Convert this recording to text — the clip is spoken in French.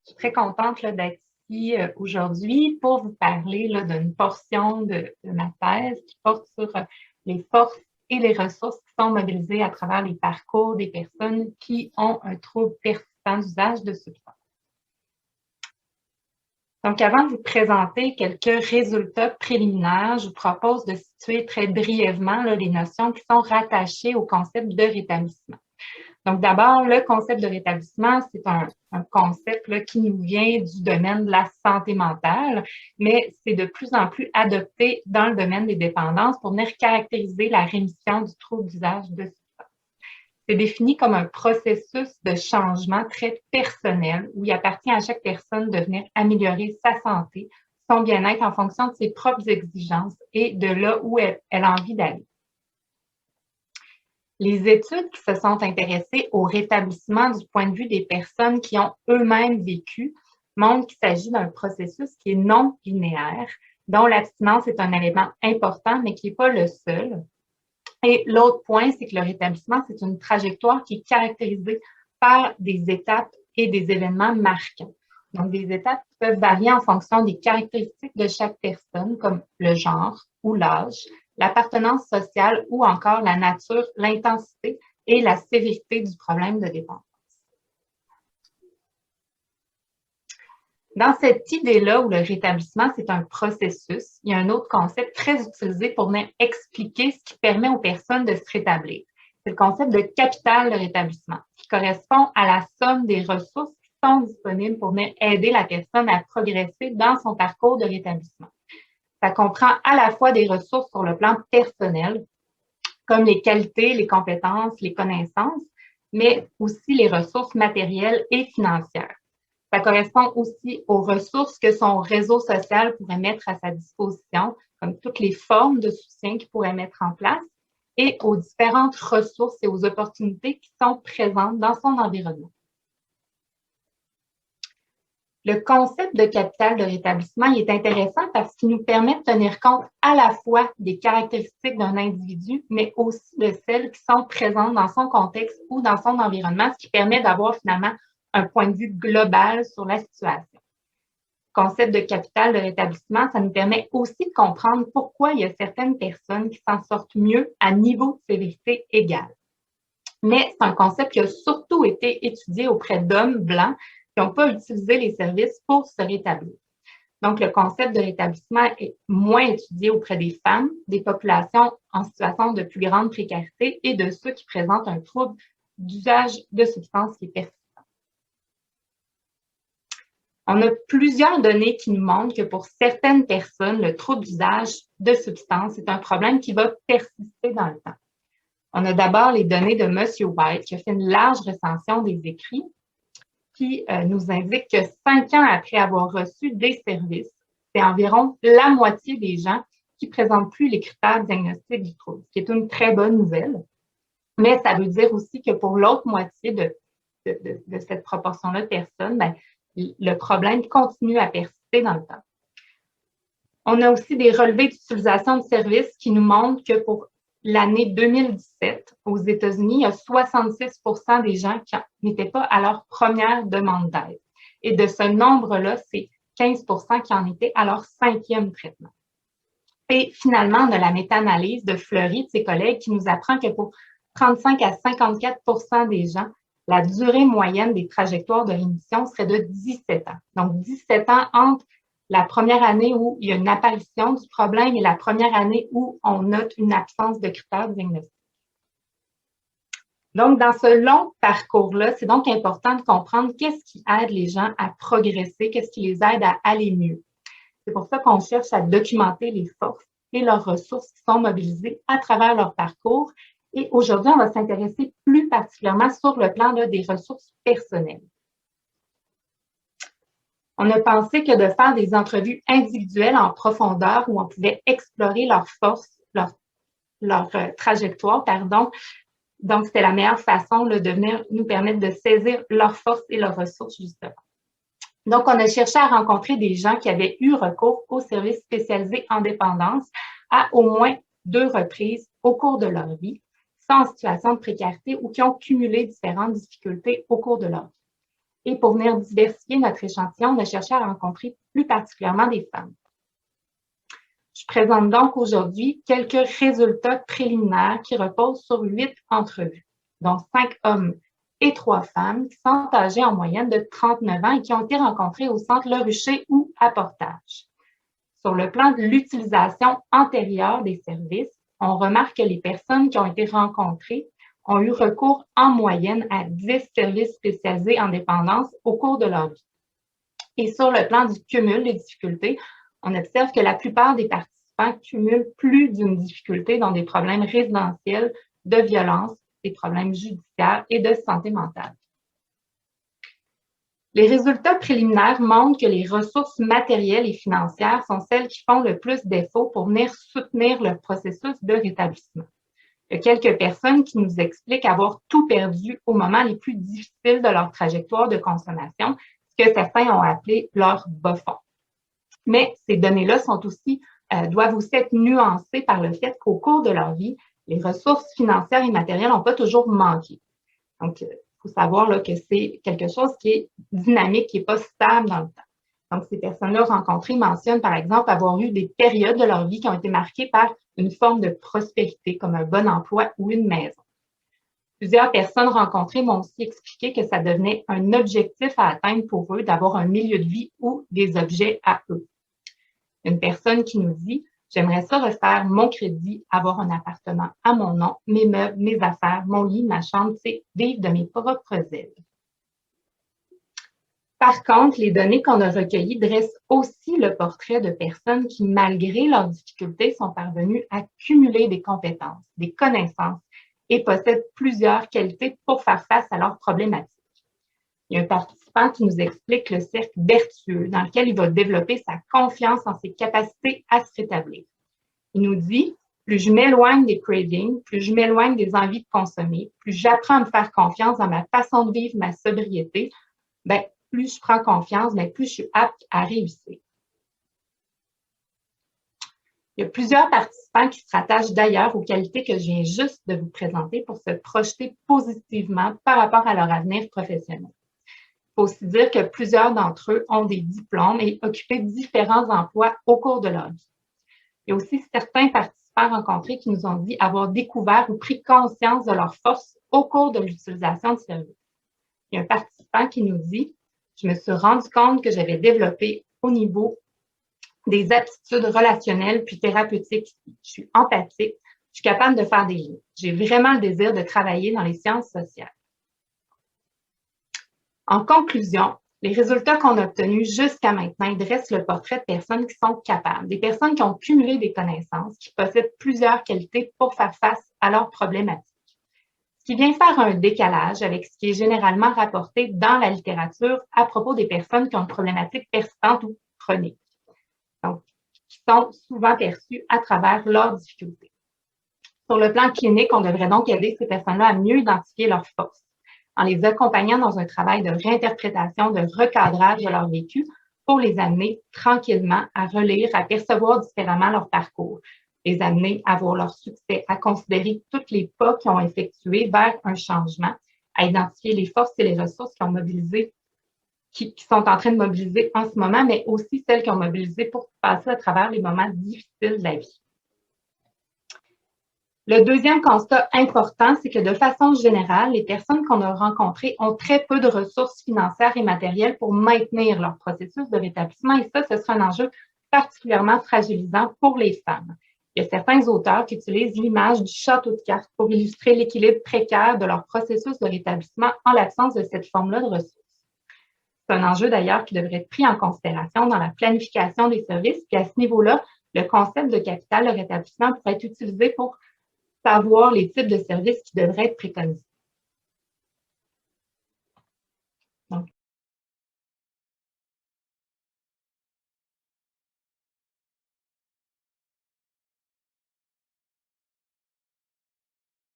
Je suis très contente d'être ici aujourd'hui pour vous parler d'une portion de ma thèse qui porte sur les forces et les ressources qui sont mobilisées à travers les parcours des personnes qui ont un trouble persistant d'usage de substances. Donc, avant de vous présenter quelques résultats préliminaires, je vous propose de situer très brièvement les notions qui sont rattachées au concept de rétablissement. Donc, d'abord, le concept de rétablissement, c'est un concept qui nous vient du domaine de la santé mentale, mais c'est de plus en plus adopté dans le domaine des dépendances pour venir caractériser la rémission du trouble d'usage de substances. C'est défini comme un processus de changement très personnel où il appartient à chaque personne de venir améliorer sa santé, son bien-être en fonction de ses propres exigences et de là où elle a envie d'aller. Les études qui se sont intéressées au rétablissement du point de vue des personnes qui ont eux-mêmes vécu montrent qu'il s'agit d'un processus qui est non linéaire, dont l'abstinence est un élément important, mais qui n'est pas le seul. Et l'autre point, c'est que le rétablissement, c'est une trajectoire qui est caractérisée par des étapes et des événements marquants. Donc, des étapes qui peuvent varier en fonction des caractéristiques de chaque personne, comme le genre ou l'âge, l'appartenance sociale ou encore la nature, l'intensité et la sévérité du problème de dépendance. Dans cette idée-là où le rétablissement, c'est un processus, il y a un autre concept très utilisé pour venir expliquer ce qui permet aux personnes de se rétablir. C'est le concept de capital de rétablissement, qui correspond à la somme des ressources qui sont disponibles pour venir aider la personne à progresser dans son parcours de rétablissement. Ça comprend à la fois des ressources sur le plan personnel, comme les qualités, les compétences, les connaissances, mais aussi les ressources matérielles et financières. Ça correspond aussi aux ressources que son réseau social pourrait mettre à sa disposition, comme toutes les formes de soutien qu'il pourrait mettre en place, et aux différentes ressources et aux opportunités qui sont présentes dans son environnement. Le concept de capital de rétablissement il est intéressant parce qu'il nous permet de tenir compte à la fois des caractéristiques d'un individu, mais aussi de celles qui sont présentes dans son contexte ou dans son environnement, ce qui permet d'avoir finalement un point de vue global sur la situation. Le concept de capital de rétablissement, ça nous permet aussi de comprendre pourquoi il y a certaines personnes qui s'en sortent mieux à niveau de sévérité égal. Mais c'est un concept qui a surtout été étudié auprès d'hommes blancs qui n'ont pas utilisé les services pour se rétablir. Donc, le concept de rétablissement est moins étudié auprès des femmes, des populations en situation de plus grande précarité et de ceux qui présentent un trouble d'usage de substances qui est persistant. On a plusieurs données qui nous montrent que pour certaines personnes, le trouble d'usage de substances est un problème qui va persister dans le temps. On a d'abord les données de M. White qui a fait une large recension des écrits qui nous indique que 5 ans après avoir reçu des services, c'est environ la moitié des gens qui ne présentent plus les critères diagnostiques du trouble, ce qui est une très bonne nouvelle. Mais ça veut dire aussi que pour l'autre moitié de cette proportion-là de personnes, le problème continue à persister dans le temps. On a aussi des relevés d'utilisation de services qui nous montrent que pour l'année 2017, aux États-Unis, il y a 66 % des gens qui n'étaient pas à leur première demande d'aide. Et de ce nombre-là, c'est 15 % qui en étaient à leur 5e traitement. Et finalement, on a la méta-analyse de Fleury, de ses collègues, qui nous apprend que pour 35 à 54 % des gens, la durée moyenne des trajectoires de rémission serait de 17 ans. Donc, 17 ans entre la première année où il y a une apparition du problème et la première année où on note une absence de critères diagnostiques. Donc, dans ce long parcours-là, c'est donc important de comprendre qu'est-ce qui aide les gens à progresser, qu'est-ce qui les aide à aller mieux. C'est pour ça qu'on cherche à documenter les forces et leurs ressources qui sont mobilisées à travers leur parcours. Et aujourd'hui, on va s'intéresser plus particulièrement sur le plan des ressources personnelles. On a pensé que de faire des entrevues individuelles en profondeur où on pouvait explorer leurs forces, leur trajectoire, donc c'était la meilleure façon de venir nous permettre de saisir leurs forces et leurs ressources, justement. Donc, on a cherché à rencontrer des gens qui avaient eu recours aux services spécialisés en dépendance à au moins 2 reprises au cours de leur vie, sont en situation de précarité ou qui ont cumulé différentes difficultés au cours de leur vie. Et pour venir diversifier notre échantillon, on a cherché à rencontrer plus particulièrement des femmes. Je présente donc aujourd'hui quelques résultats préliminaires qui reposent sur 8 entrevues, dont 5 hommes et 3 femmes qui sont âgés en moyenne de 39 ans et qui ont été rencontrés au centre Le Rucher ou à Portage. Sur le plan de l'utilisation antérieure des services, on remarque que les personnes qui ont été rencontrées ont eu recours en moyenne à 10 services spécialisés en dépendance au cours de leur vie. Et sur le plan du cumul des difficultés, on observe que la plupart des participants cumulent plus d'une difficulté dans des problèmes résidentiels, de violence, des problèmes judiciaires et de santé mentale. Les résultats préliminaires montrent que les ressources matérielles et financières sont celles qui font le plus défaut pour venir soutenir le processus de rétablissement. Il y a quelques personnes qui nous expliquent avoir tout perdu au moment les plus difficiles de leur trajectoire de consommation, ce que certains ont appelé leur bas fond. Mais ces données-là doivent aussi être nuancées par le fait qu'au cours de leur vie, les ressources financières et matérielles n'ont pas toujours manqué. Donc, il faut savoir là, que c'est quelque chose qui est dynamique, qui n'est pas stable dans le temps. Donc, ces personnes-là rencontrées mentionnent, par exemple, avoir eu des périodes de leur vie qui ont été marquées par une forme de prospérité, comme un bon emploi ou une maison. Plusieurs personnes rencontrées m'ont aussi expliqué que ça devenait un objectif à atteindre pour eux d'avoir un milieu de vie ou des objets à eux. Une personne qui nous dit « J'aimerais ça refaire mon crédit, avoir un appartement à mon nom, mes meubles, mes affaires, mon lit, ma chambre, c'est vivre de mes propres ailes. » Par contre, les données qu'on a recueillies dressent aussi le portrait de personnes qui, malgré leurs difficultés, sont parvenues à cumuler des compétences, des connaissances et possèdent plusieurs qualités pour faire face à leurs problématiques. Il y a un participant qui nous explique le cercle vertueux dans lequel il va développer sa confiance en ses capacités à se rétablir. Il nous dit « Plus je m'éloigne des cravings, plus je m'éloigne des envies de consommer, plus j'apprends à me faire confiance dans ma façon de vivre ma sobriété, plus je prends confiance, plus je suis apte à réussir. » Il y a plusieurs participants qui se rattachent d'ailleurs aux qualités que je viens juste de vous présenter pour se projeter positivement par rapport à leur avenir professionnel. Il faut aussi dire que plusieurs d'entre eux ont des diplômes et occupé différents emplois au cours de leur vie. Il y a aussi certains participants rencontrés qui nous ont dit avoir découvert ou pris conscience de leurs forces au cours de l'utilisation de services. Il y a un participant qui nous dit « Je me suis rendu compte que j'avais développé au niveau des aptitudes relationnelles puis thérapeutiques. Je suis empathique, je suis capable de faire des liens. J'ai vraiment le désir de travailler dans les sciences sociales. » En conclusion, les résultats qu'on a obtenus jusqu'à maintenant dressent le portrait de personnes qui sont capables, des personnes qui ont cumulé des connaissances, qui possèdent plusieurs qualités pour faire face à leurs problématiques. Ce qui vient faire un décalage avec ce qui est généralement rapporté dans la littérature à propos des personnes qui ont une problématique persistante ou chronique, donc qui sont souvent perçues à travers leurs difficultés. Sur le plan clinique, on devrait donc aider ces personnes-là à mieux identifier leurs forces, en les accompagnant dans un travail de réinterprétation, de recadrage de leur vécu pour les amener tranquillement à relire, à percevoir différemment leur parcours, les amener à voir leur succès, à considérer tous les pas qu'ils ont effectués vers un changement, à identifier les forces et les ressources qui ont mobilisé, qui sont en train de mobiliser en ce moment, mais aussi celles qui ont mobilisé pour passer à travers les moments difficiles de la vie. Le deuxième constat important, c'est que de façon générale, les personnes qu'on a rencontrées ont très peu de ressources financières et matérielles pour maintenir leur processus de rétablissement et ça, ce sera un enjeu particulièrement fragilisant pour les femmes. Il y a certains auteurs qui utilisent l'image du château de cartes pour illustrer l'équilibre précaire de leur processus de rétablissement en l'absence de cette forme-là de ressources. C'est un enjeu d'ailleurs qui devrait être pris en considération dans la planification des services, puis à ce niveau-là, le concept de capital de rétablissement pourrait être utilisé pour savoir les types de services qui devraient être préconisés.